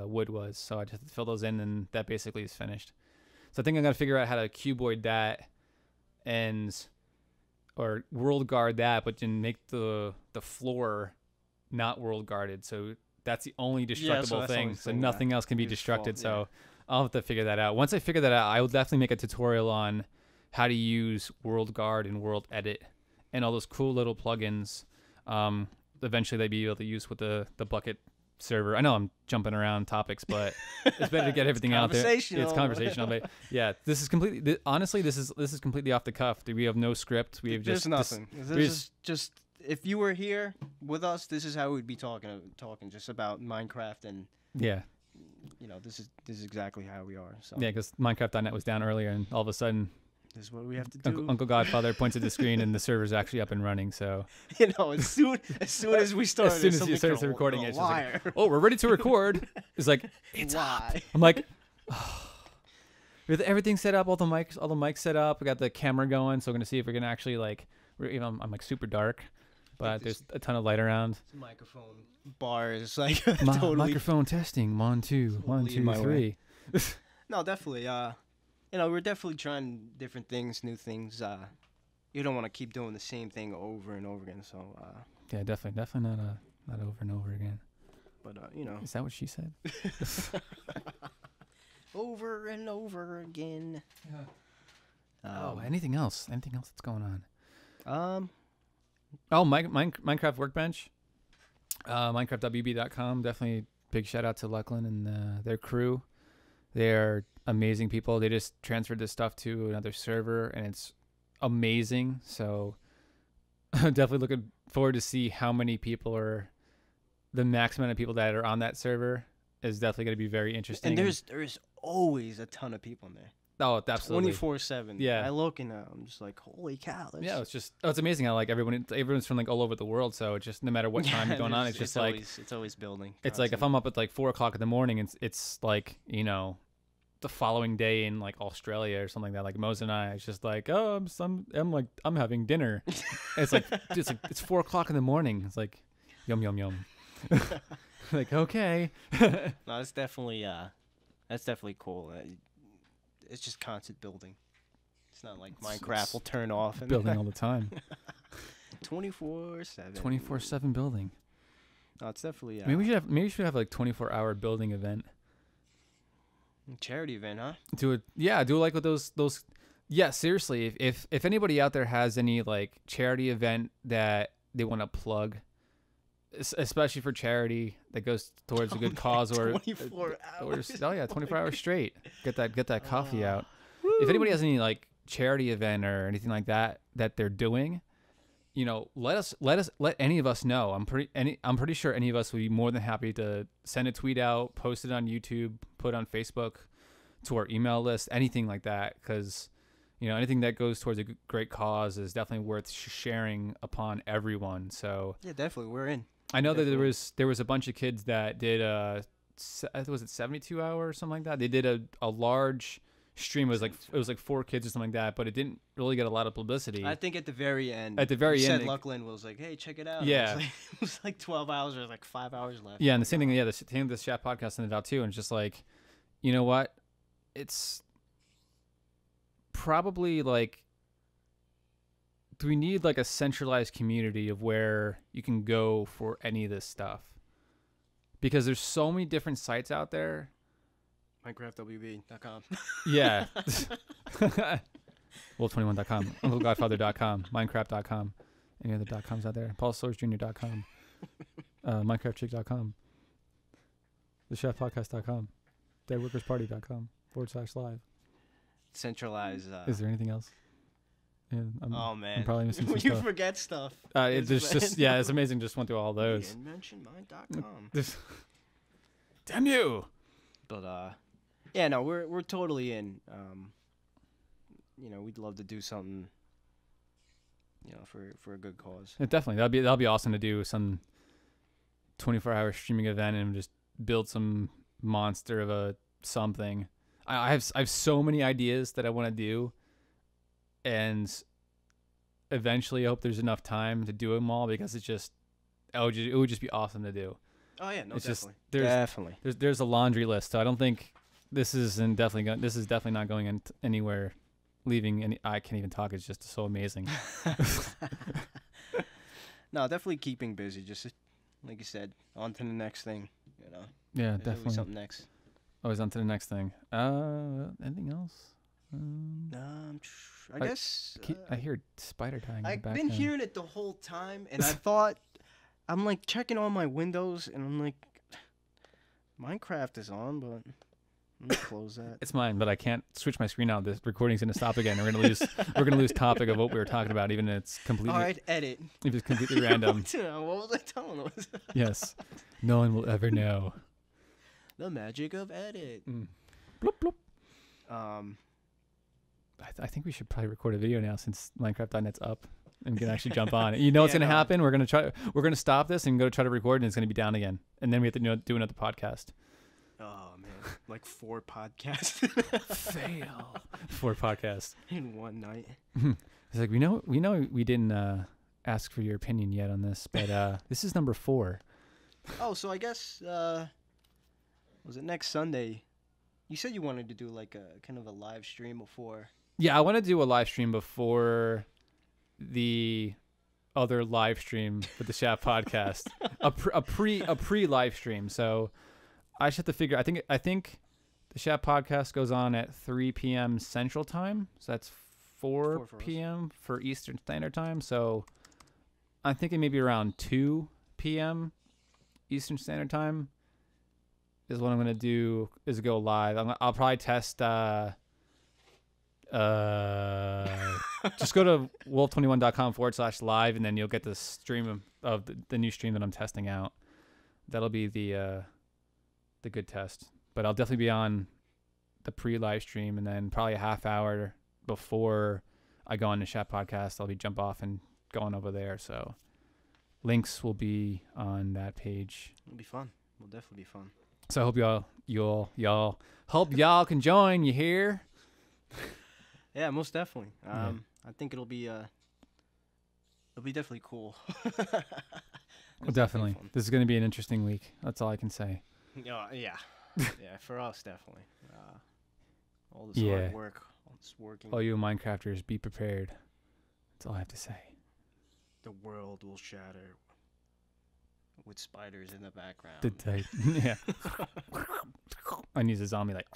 Speaker 1: wood was, so I just have to fill those in, and that basically is finished. So I think I'm gonna figure out how to cuboid that or world guard that, but then make the floor not world guarded. So that's the only destructible thing. So nothing else can be destructed. So I'll have to figure that out. Once I figure that out, I will definitely make a tutorial on how to use world guard and world edit and all those cool little plugins. Eventually they'd be able to use with the Bukkit server. I know I'm jumping around topics, but it's better to get everything out there. It's conversational. But yeah, this is completely. Honestly, this is completely off the cuff. We have no script. We have
Speaker 2: There's nothing. This is just if you were here with us, this is how we'd be talking just about Minecraft, and this is exactly how we are. So
Speaker 1: yeah, because Minecraft.net was down earlier, and all of a sudden
Speaker 2: This is what we have to do.
Speaker 1: Uncle Godfather points at the screen, and the server's actually up and running. So
Speaker 2: You know, as soon as we started,
Speaker 1: as soon as you start recording, it's just like, oh, we're ready to record. It's like, it's up. I'm like, with everything set up, all the mics set up. We got the camera going, so we're gonna see if we're gonna actually like. I'm like super dark, but there's a ton of light around.
Speaker 2: Microphone bars, like totally.
Speaker 1: Microphone testing. 1 2 1 2 3.
Speaker 2: No, definitely. You know, we're definitely trying different things, new things. You don't want to keep doing the same thing over and over again. So.
Speaker 1: Yeah, definitely not over and over again.
Speaker 2: But you know.
Speaker 1: Is that what she said?
Speaker 2: Over and over again.
Speaker 1: Anything else? Anything else that's going on? Minecraft Workbench. MinecraftWB.com. Definitely big shout out to Luckland and their crew. They're amazing people. They just transferred this stuff to another server, and it's amazing. So definitely looking forward to see how many people are. The max amount of people that are on that server is definitely going to be very interesting.
Speaker 2: And there's always a ton of people in there.
Speaker 1: Oh, absolutely.
Speaker 2: 24/7.
Speaker 1: Yeah.
Speaker 2: I look and I'm just like, holy cow.
Speaker 1: Yeah, it's amazing how like everyone's from like all over the world. So it's just no matter what time you're going on, it's
Speaker 2: always building.
Speaker 1: It's like if I'm up at like 4 o'clock in the morning, it's like, you know, the following day in like Australia or something like that. Like Mose and I, it's just like, oh, I'm having dinner. it's 4 o'clock in the morning. It's like, yum yum yum. Like, okay.
Speaker 2: No, that's definitely cool. It's just constant building. It's not like Minecraft will turn off. And
Speaker 1: building all the time.
Speaker 2: 24/7.
Speaker 1: 24/7 building.
Speaker 2: No, it's definitely.
Speaker 1: Maybe we should have like 24-hour building event.
Speaker 2: Charity event, huh?
Speaker 1: Do like with those. Yeah, seriously. If anybody out there has any like charity event that they want to plug, especially for charity that goes towards a good cause, or
Speaker 2: 24 hours.
Speaker 1: 24 hours straight. Get that coffee out. Woo. If anybody has any like charity event or anything like that they're doing, you know, let any of us know. I'm pretty sure any of us would be more than happy to send a tweet out, post it on YouTube, put it on Facebook, to our email list, anything like that, because you know, anything that goes towards a great cause is definitely worth sharing upon everyone. So
Speaker 2: yeah, definitely, we're in.
Speaker 1: I know that there was a bunch of kids that did was it 72 hour or something like that. They did a large stream. It was like 4 kids or something like that, but it didn't really get a lot of publicity.
Speaker 2: I think at the very end.
Speaker 1: At the very end,
Speaker 2: Luckland was like, "Hey, check it out."
Speaker 1: Yeah,
Speaker 2: it was like 12 hours or like 5 hours left.
Speaker 1: Yeah, and the same thing. Yeah, the same with this chat podcast sent it out too, and it's just like, you know what, it's probably like, do we need like a centralized community of where you can go for any of this stuff? Because there's so many different sites out there.
Speaker 2: MinecraftWB.com.
Speaker 1: Yeah. Wolv21.com. UncleGodfather.com. Minecraft.com. Any other .coms out there? PaulSoarsJr.com. MinecraftChick.com. TheChefPodcast.com. DeadWorkersParty.com/live.
Speaker 2: Centralized.
Speaker 1: Is there anything else? Yeah,
Speaker 2: man,
Speaker 1: I'm probably missing some
Speaker 2: you
Speaker 1: stuff.
Speaker 2: forget stuff.
Speaker 1: There's just it's amazing. Just went through all those.
Speaker 2: Inventionmind.com.
Speaker 1: Damn you!
Speaker 2: But yeah, no, we're totally in. You know, we'd love to do something. You know, for a good cause.
Speaker 1: Yeah, definitely, that'll be awesome to do some 24-hour streaming event and just build some monster of a something. I have so many ideas that I want to do. And eventually, I hope there's enough time to do them all, because it would just be awesome to do.
Speaker 2: Oh yeah, no,
Speaker 1: it's
Speaker 2: definitely.
Speaker 1: There's a laundry list. So I don't think this is definitely not going anywhere. I can't even talk. It's just so amazing.
Speaker 2: No, definitely keeping busy. Just like you said, on to the next thing. You know.
Speaker 1: Yeah,
Speaker 2: There's
Speaker 1: definitely.
Speaker 2: something next.
Speaker 1: Always on to the next thing. Anything else?
Speaker 2: I guess
Speaker 1: I hear spider dying.
Speaker 2: I've been hearing it the whole time, and I thought, I'm like checking all my windows, and I'm like, Minecraft is on, but let me close that.
Speaker 1: It's mine, but I can't switch my screen out. This recording's gonna stop again. We're gonna lose topic of what we were talking about, even if it's completely.
Speaker 2: All right, edit.
Speaker 1: If it's completely random.
Speaker 2: What was I telling them?
Speaker 1: Yes, no one will ever know.
Speaker 2: The magic of edit.
Speaker 1: Bloop bloop. I think we should probably record a video now since Minecraft.net's up and we can actually jump on it. You know what's gonna happen? We're gonna stop this and go try to record, and it's gonna be down again, and then we have to do another podcast.
Speaker 2: Oh man, like 4 podcasts.
Speaker 1: Fail. 4 podcasts
Speaker 2: in one night.
Speaker 1: It's like we know we didn't ask for your opinion yet on this, but this is number 4.
Speaker 2: Oh, so I guess was it next Sunday? You said you wanted to do like a kind of a live stream before.
Speaker 1: Yeah, I want to do a live stream before the other live stream with the Shaft podcast. a pre live stream. So I just have to figure. I think the Shaft podcast goes on at 3 p.m. Central Time. So that's 4 p.m. for Eastern Standard Time. So I'm thinking maybe around 2 p.m. Eastern Standard Time is what I'm gonna do. Is go live. I'll probably test. Just go to wolv21.com/live, and then you'll get the stream of the new stream that I'm testing out. That'll be the good test. But I'll definitely be on the pre-live stream, and then probably a half hour before I go on the Chat podcast, I'll be jump off and going over there. So links will be on that page.
Speaker 2: It'll be fun. It'll definitely be fun.
Speaker 1: So I hope y'all hope y'all can join. You hear?
Speaker 2: Yeah, most definitely. I think it'll be definitely cool.
Speaker 1: Well, definitely. This is going to be an interesting week. That's all I can say.
Speaker 2: Yeah, yeah, for us definitely. All this hard work, all this working.
Speaker 1: All you Minecrafters, be prepared. That's all I have to say.
Speaker 2: The world will shatter with spiders in the background.
Speaker 1: The type, yeah. I need a zombie like.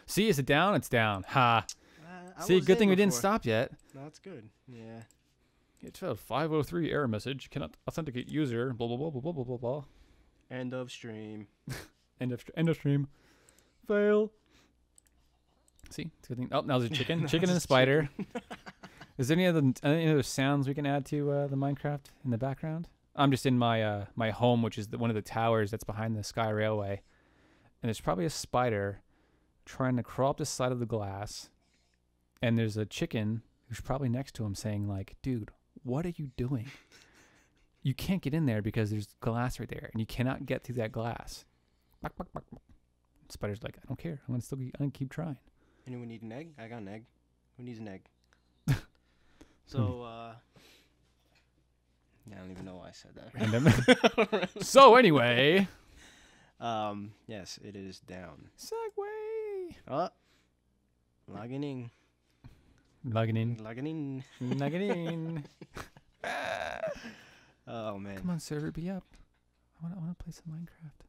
Speaker 1: See, is it down? It's down. Ha. See, good thing we didn't stop yet.
Speaker 2: No, that's good. Yeah.
Speaker 1: It's a 503 error message. Cannot authenticate user. Blah blah blah blah blah blah blah blah.
Speaker 2: End of stream.
Speaker 1: End of stream. Fail. See, it's a good thing. Oh, now there's a chicken. Chicken and a spider. Is there any other sounds we can add to the Minecraft in the background? I'm just in my my home, which is one of the towers that's behind the Sky Railway, and there's probably a spider trying to crawl up the side of the glass, and there's a chicken who's probably next to him saying like, "Dude, what are you doing? You can't get in there because there's glass right there, and you cannot get through that glass." Spider's like, "I don't care. I'm gonna keep trying."
Speaker 2: Anyone need an egg? I got an egg. Who needs an egg? So, yeah, I don't even know why I said that.
Speaker 1: Random. So anyway,
Speaker 2: yes, it is down.
Speaker 1: Segway.
Speaker 2: Oh, logging in.
Speaker 1: Logging in.
Speaker 2: Logging in.
Speaker 1: Logging in.
Speaker 2: Oh man.
Speaker 1: Come on, server, be up. I wanna play some Minecraft.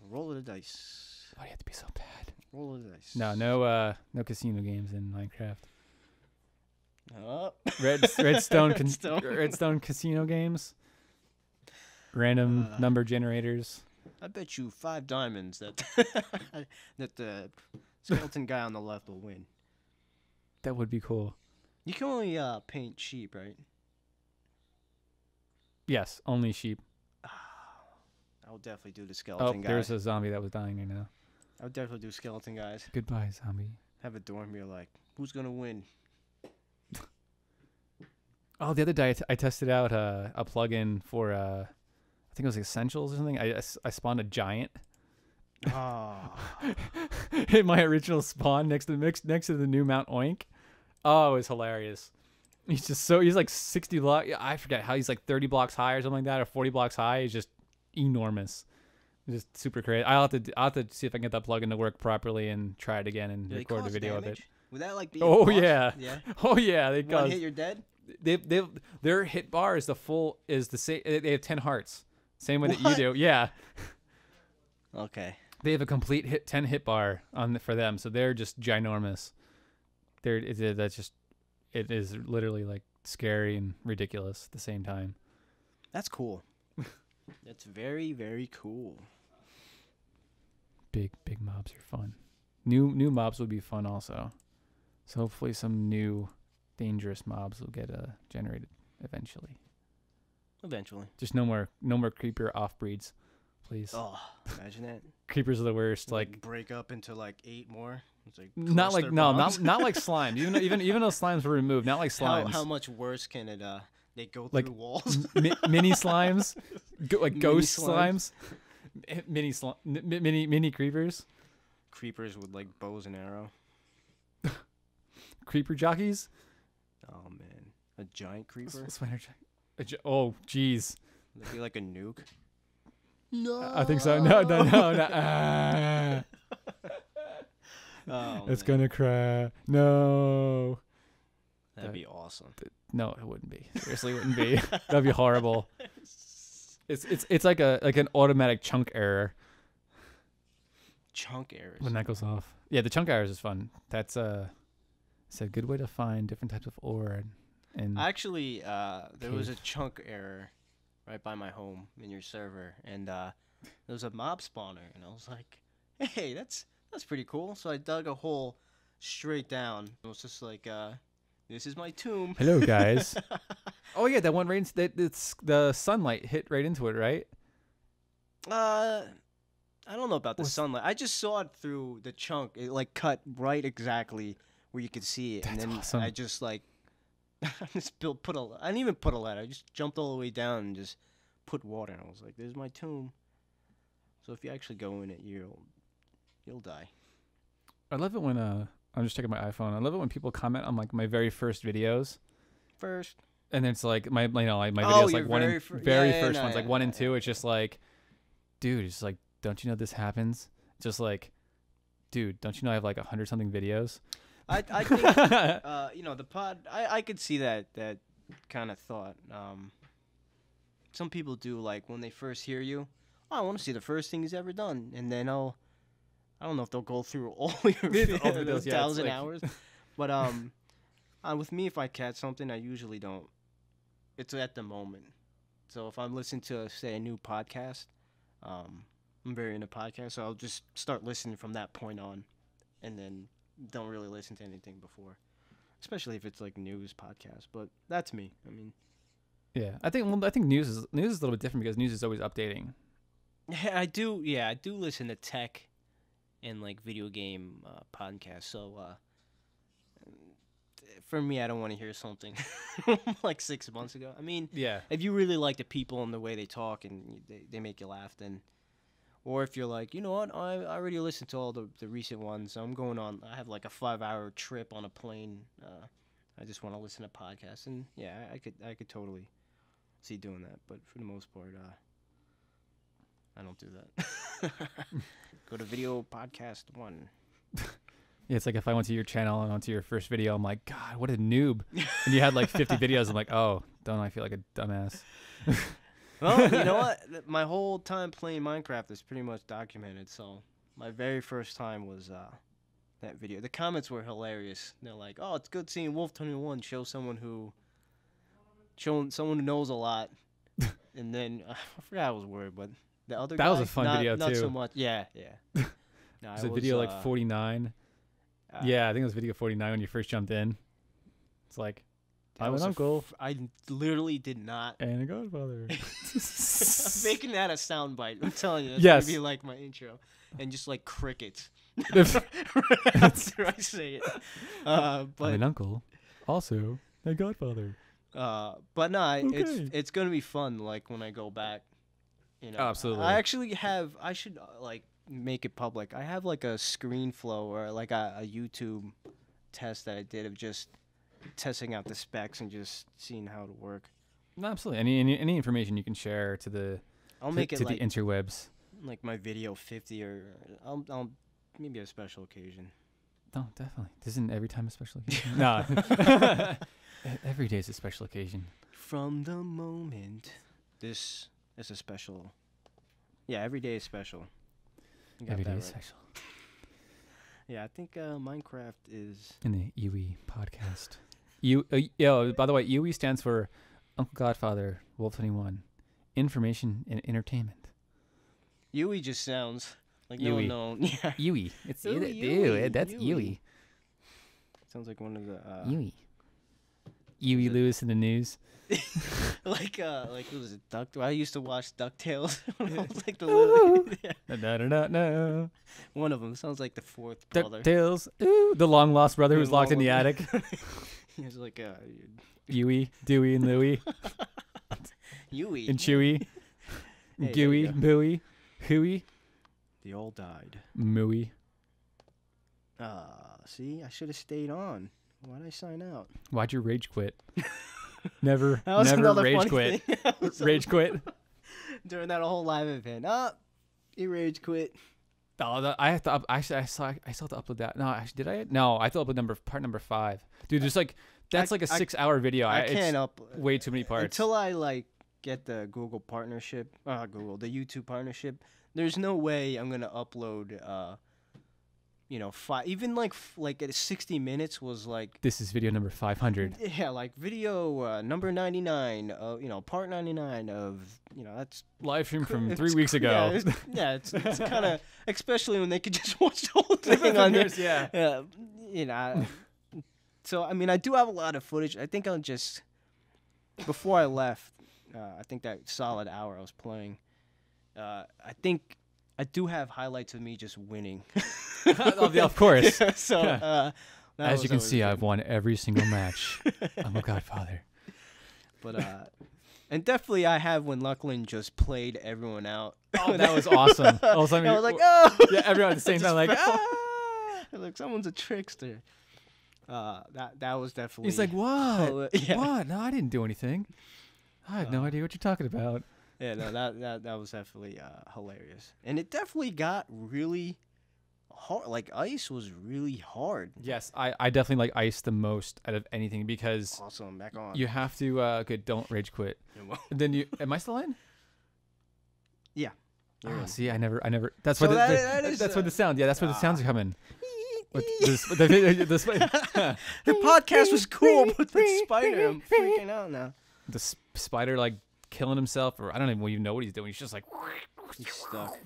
Speaker 2: Roll of the dice.
Speaker 1: Why do you have to be so bad?
Speaker 2: Roll of the dice.
Speaker 1: No casino games in Minecraft.
Speaker 2: Oh.
Speaker 1: Redstone casino games. Random number generators.
Speaker 2: I bet you 5 diamonds that that the skeleton guy on the left will win.
Speaker 1: That would be cool.
Speaker 2: You can only paint sheep, right?
Speaker 1: Yes, only sheep.
Speaker 2: I will definitely do the skeleton guy.
Speaker 1: There's a zombie that was dying right now.
Speaker 2: I would definitely do skeleton guys.
Speaker 1: Goodbye, zombie.
Speaker 2: Have a dorm here like, who's gonna win?
Speaker 1: Oh, the other day I tested out a plugin for I think it was Essentials or something. I spawned a giant.
Speaker 2: Oh.
Speaker 1: In my original spawn next to the new Mount Oink. Oh, it was hilarious. He's like 60 blocks. I forget how he's like 30 blocks high or something like that, or 40 blocks high. He's just enormous. Just super crazy. I'll have to see if I can get that plugin to work properly and try it again and record a video of it.
Speaker 2: Would that like be?
Speaker 1: Oh yeah.
Speaker 2: Yeah.
Speaker 1: Oh yeah. They
Speaker 2: One hit, you're dead.
Speaker 1: Their hit bar is the same. They have 10 hearts. Same way that you do. Yeah.
Speaker 2: Okay.
Speaker 1: They have a complete 10 hit bar for them, so they're just ginormous. It is literally like scary and ridiculous at the same time.
Speaker 2: That's cool. That's very, very cool.
Speaker 1: Big mobs are fun. New mobs would be fun also. So hopefully some new dangerous mobs will get generated eventually.
Speaker 2: Eventually.
Speaker 1: Just no more creeper off breeds. please.
Speaker 2: Oh, imagine that.
Speaker 1: Creepers are the worst. Like
Speaker 2: break up into like 8 more. It's like
Speaker 1: not like no, not like slimes. Even though slimes were removed, not like slimes.
Speaker 2: How much worse can it? They go
Speaker 1: like
Speaker 2: through walls.
Speaker 1: Mini slimes, like
Speaker 2: Mini
Speaker 1: ghost
Speaker 2: slimes.
Speaker 1: mini creepers.
Speaker 2: Creepers with like bows and arrow.
Speaker 1: Creeper jockeys.
Speaker 2: Oh man, a giant creeper.
Speaker 1: Oh jeez.
Speaker 2: Would it be like a nuke?
Speaker 1: No. I think so. No.
Speaker 2: Oh,
Speaker 1: it's gonna crash. No.
Speaker 2: That'd be awesome.
Speaker 1: No, it wouldn't be. Seriously, it wouldn't be. That'd be horrible. It's like an automatic chunk error.
Speaker 2: Chunk errors.
Speaker 1: When that goes off. Yeah, the chunk errors is fun. It's a good way to find different types of ore. And
Speaker 2: actually, there was a chunk error right by my home in your server, and there was a mob spawner, and I was like, hey, that's pretty cool. So I dug a hole straight down. It was just like, this is my tomb.
Speaker 1: Hello, guys. Oh yeah, that one right. It's the sunlight hit right into it, right?
Speaker 2: I don't know about the sunlight. I just saw it through the chunk. It like cut right exactly where you could see it, and then
Speaker 1: awesome.
Speaker 2: I just like, I didn't even put a ladder. I just jumped all the way down and just put water. And I was like, "There's my tomb." So if you actually go in it, you'll die.
Speaker 1: I love it when I'm just checking my iPhone. I love it when people comment on like my very first videos. And it's like my videos like very first ones, like 1 and 2. It's just like, dude, it's like, don't you know this happens? Just like, dude, don't you know I have like 100-something videos?
Speaker 2: I think the pod. I could see that kind of thought. Some people do, like when they first hear you. Oh, I want to see the first thing he's ever done, and then I don't know if they'll go through all your videos, 1,000 hours, but with me, if I catch something, I usually don't. It's at the moment. So if I'm listening to, say, a new podcast, I'm very into podcasts, so I'll just start listening from that point on, and then don't really listen to anything before, especially if it's like news podcast. But that's me. I mean,
Speaker 1: yeah, I think news is a little bit different because news is always updating.
Speaker 2: I do listen to tech and like video game podcasts. So for me, I don't want to hear something like 6 months ago. I mean,
Speaker 1: yeah,
Speaker 2: if you really like the people and the way they talk and they make you laugh, then, or if you're like, you know what, I already listened to all the recent ones. So I have like a 5-hour trip on a plane. I just want to listen to podcasts, and yeah, I could totally see doing that. But for the most part, I don't do that. Go to Video Podcast 1.
Speaker 1: Yeah, it's like if I went to your channel and onto your first video, I'm like, God, what a noob. And you had like 50 videos. I'm like, oh, don't I feel like a dumbass?
Speaker 2: Well, you know what? My whole time playing Minecraft is pretty much documented. So my very first time was that video. The comments were hilarious. They're like, oh, it's good seeing Wolv21 show someone who knows a lot. And then I forgot what was word, but the other guy,
Speaker 1: was a fun video
Speaker 2: not
Speaker 1: too.
Speaker 2: So much. Yeah. No,
Speaker 1: was it video like 49? Yeah, I think it was video 49 when you first jumped in. It's like, I'm an uncle.
Speaker 2: I literally did not.
Speaker 1: And a godfather.
Speaker 2: I'm making that a soundbite. I'm telling you. That's
Speaker 1: yes.
Speaker 2: Gonna be like my intro. And just like crickets.
Speaker 1: After
Speaker 2: I say it. But
Speaker 1: I'm an uncle. Also, a godfather.
Speaker 2: But no,
Speaker 1: okay.
Speaker 2: it's going to be fun, like, when I go back. You know,
Speaker 1: absolutely.
Speaker 2: I actually have, I should, like, make it public. I have, like, a screen flow or, like, a YouTube test that I did of just testing out the specs and just seeing how it work.
Speaker 1: No, absolutely. Any information you can share to the
Speaker 2: make it
Speaker 1: to
Speaker 2: like,
Speaker 1: the interwebs.
Speaker 2: Like my video 50 or I'll maybe a special occasion.
Speaker 1: No, definitely. Isn't every time a special occasion? No. Every day is a special occasion.
Speaker 2: From the moment this is a special. Yeah, every day is special.
Speaker 1: Every day is special.
Speaker 2: Yeah, I think Minecraft is
Speaker 1: in the UWIE podcast. By the way, UWIE stands for UncleGodfather Wolv21, Information and Entertainment.
Speaker 2: UWIE just sounds like
Speaker 1: UWIE.
Speaker 2: no one known. Yeah.
Speaker 1: UWIE. It's
Speaker 2: UWIE.
Speaker 1: that's UWIE.
Speaker 2: Sounds like one of the
Speaker 1: UWIE. Huey Lewis in the news.
Speaker 2: like what was it, I used to watch DuckTales when I was like the little yeah. One of them sounds like the fourth brother.
Speaker 1: DuckTales. Ooh, the long lost brother who's locked in the attic.
Speaker 2: He was like
Speaker 1: Huey, Dewey, and Louie.
Speaker 2: Huey
Speaker 1: and Chewy.
Speaker 2: Hey,
Speaker 1: Gooey, Booey, Hooey.
Speaker 2: They all died.
Speaker 1: Mooey.
Speaker 2: See, I should have stayed on. Why'd I sign out?
Speaker 1: Why'd you rage quit? Never
Speaker 2: another
Speaker 1: rage
Speaker 2: funny
Speaker 1: quit.
Speaker 2: thing.
Speaker 1: Rage quit.
Speaker 2: During that whole live event. You rage quit.
Speaker 1: Oh, I have to. I still have to upload that. No, actually, did I? No, I still upload part number 5. Dude, there's like that's like a 6-hour video.
Speaker 2: I can't upload
Speaker 1: way too many parts
Speaker 2: until I like get the Google partnership. The YouTube partnership. There's no way I'm gonna upload. 5. Even like at 60 minutes was like.
Speaker 1: This is video number 500.
Speaker 2: Yeah, like video number 99. Part 99 of that's
Speaker 1: live stream from 3 weeks ago.
Speaker 2: Yeah, it's kind of, especially when they could just watch the whole thing on this.
Speaker 1: Yeah.
Speaker 2: So I mean, I do have a lot of footage. I think I'll just before I left. I think that solid hour I was playing. I think I do have highlights of me just winning.
Speaker 1: Of course.
Speaker 2: Yeah, so
Speaker 1: as you can see, I've won every single match. I'm a godfather.
Speaker 2: But and definitely I have when Lucklin just played everyone out.
Speaker 1: Oh, that was awesome. I was
Speaker 2: like, oh,
Speaker 1: yeah, everyone at the same time, like,
Speaker 2: like someone's a trickster. That was definitely.
Speaker 1: He's like, what?
Speaker 2: Yeah.
Speaker 1: What? No, I didn't do anything. I have no idea what you're talking about.
Speaker 2: Yeah, no, that was definitely hilarious, and it definitely got really hard. Like ice was really hard.
Speaker 1: Yes, I definitely like ice the most out of anything because
Speaker 2: awesome. Back on.
Speaker 1: You have to good. Don't rage quit. And then am I still in?
Speaker 2: Yeah.
Speaker 1: See, I never. That's
Speaker 2: so
Speaker 1: where
Speaker 2: that's
Speaker 1: where the sound. Yeah, that's where the sounds are coming.
Speaker 2: The podcast was cool, but the spider, I'm freaking out now.
Speaker 1: The spider like killing himself, or I don't even know what he's doing. He's just like
Speaker 2: he's stuck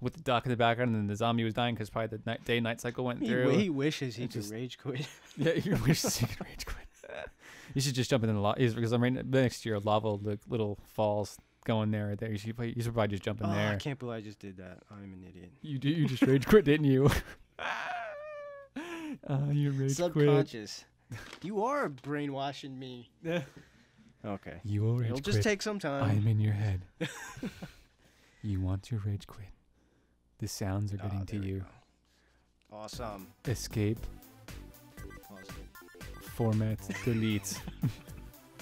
Speaker 1: with the duck in the background, and then the zombie was dying because probably the day-night cycle went through.
Speaker 2: He wishes he could rage quit.
Speaker 1: Yeah, he wishes he could rage quit. You should just jump in the lava because I'm right next to your lava little falls going there. Right there, you should probably just jump in there.
Speaker 2: I can't believe I just did that. I'm an idiot.
Speaker 1: You just rage quit, didn't you? You rage
Speaker 2: subconscious. You are brainwashing me. Okay.
Speaker 1: You will rage
Speaker 2: It'll
Speaker 1: quit.
Speaker 2: just take some time.
Speaker 1: I'm in your head. You want to rage quit. The sounds are getting to you.
Speaker 2: Go. Awesome.
Speaker 1: Escape.
Speaker 2: Awesome.
Speaker 1: Format. Delete.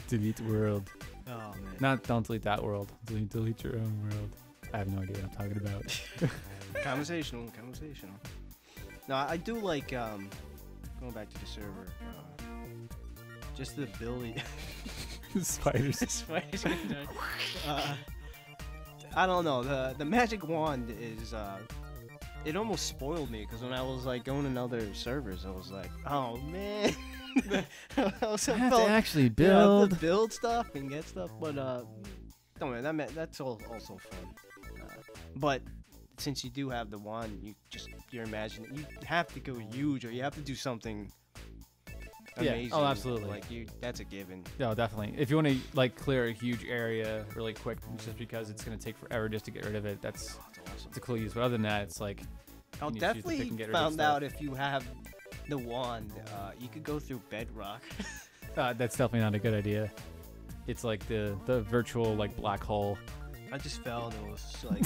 Speaker 1: Delete world.
Speaker 2: Oh man.
Speaker 1: Don't delete that world. Delete your own world. I have no idea what I'm talking about.
Speaker 2: Conversational. No, I do like going back to the server. Just the ability.
Speaker 1: Spiders.
Speaker 2: Spiders. I don't know. The magic wand is it almost spoiled me because when I was like going in other servers, I was like, oh man. I have to
Speaker 1: actually
Speaker 2: build stuff and get stuff, but don't worry, that's also fun. But since you do have the wand, you're imagining you have to go huge or you have to do something amazing.
Speaker 1: Yeah. Oh, absolutely.
Speaker 2: Like that's a given.
Speaker 1: No, definitely. If you want to like clear a huge area really quick, just because it's gonna take forever just to get rid of it, that's
Speaker 2: awesome.
Speaker 1: It's a cool use. But other than that, it's like
Speaker 2: I'll definitely found out if you have the wand, you could go through bedrock.
Speaker 1: That's definitely not a good idea. It's like the virtual like black hole.
Speaker 2: I just fell and it was like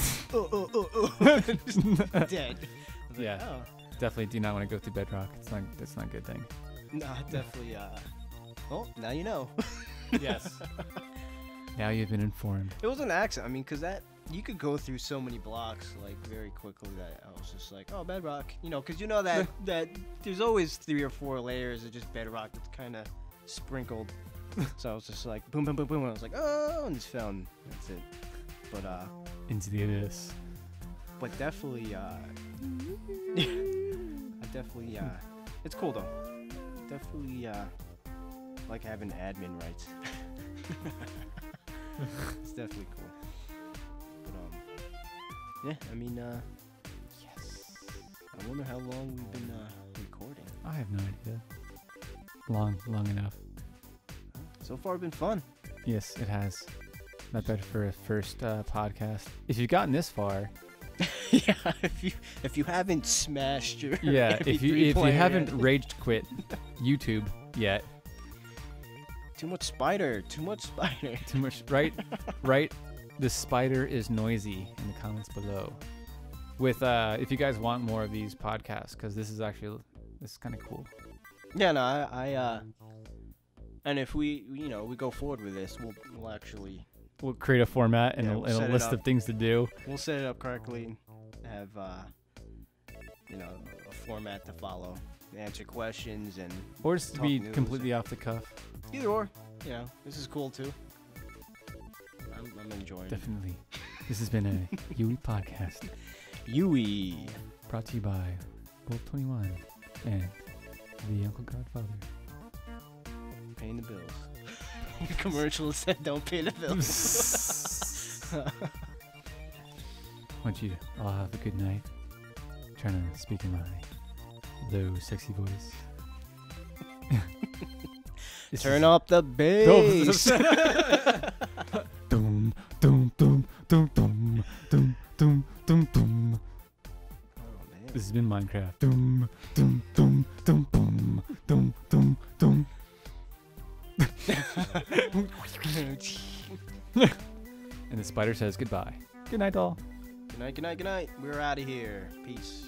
Speaker 2: just dead.
Speaker 1: Yeah, oh. Definitely do not want to go through bedrock. That's not a good thing.
Speaker 2: No, definitely. Well, now you know.
Speaker 1: Yes. Now you've been informed.
Speaker 2: It was an accident. I mean, because you could go through so many blocks like very quickly that I was just like, oh, bedrock. Because you know that there's always 3 or 4 layers of just bedrock that's kind of sprinkled. So I was just like, boom, boom, boom, boom. And I was like, oh, and just fell. And that's it. But
Speaker 1: into the abyss.
Speaker 2: But definitely, it's cool though. Definitely like having admin rights. It's definitely cool. But yeah, I mean, yes. I wonder how long we've been recording.
Speaker 1: I have no idea. Long enough.
Speaker 2: So far, been fun.
Speaker 1: Yes, it has. Not bad for a first podcast. If you've gotten this far,
Speaker 2: Yeah, if you haven't smashed your
Speaker 1: if you
Speaker 2: player
Speaker 1: haven't
Speaker 2: yet.
Speaker 1: rage quit YouTube yet,
Speaker 2: Too much spider. Too
Speaker 1: too much right. The spider is noisy in the comments below. With if you guys want more of these podcasts, because this is kind of cool.
Speaker 2: Yeah, no, I and if we go forward with this, we'll actually
Speaker 1: We'll create a format and,
Speaker 2: we'll
Speaker 1: a
Speaker 2: set it
Speaker 1: list
Speaker 2: up.
Speaker 1: of things to do.
Speaker 2: We'll set it up correctly, have a format to follow, answer questions, and
Speaker 1: Or just to
Speaker 2: Talk
Speaker 1: be
Speaker 2: news.
Speaker 1: completely off the cuff.
Speaker 2: either or. This is cool too. I'm enjoying
Speaker 1: Definitely. This has been a UWIE podcast
Speaker 2: it. UWIE.
Speaker 1: brought to you by Wolv21 and the Uncle Godfather.
Speaker 2: Paying the bills. The commercial said don't pay the bills.
Speaker 1: Want you to all have a good night. Trying to speak in my low, sexy voice.
Speaker 2: Turn up the bass.
Speaker 1: Dum dum dum dum dum dum dum dum dum.
Speaker 2: Oh, man.
Speaker 1: This has been Minecraft. Dum dum dum dum dum dum dum dum. And the spider says goodbye. Good night, all.
Speaker 2: Good night. We're out of here. Peace.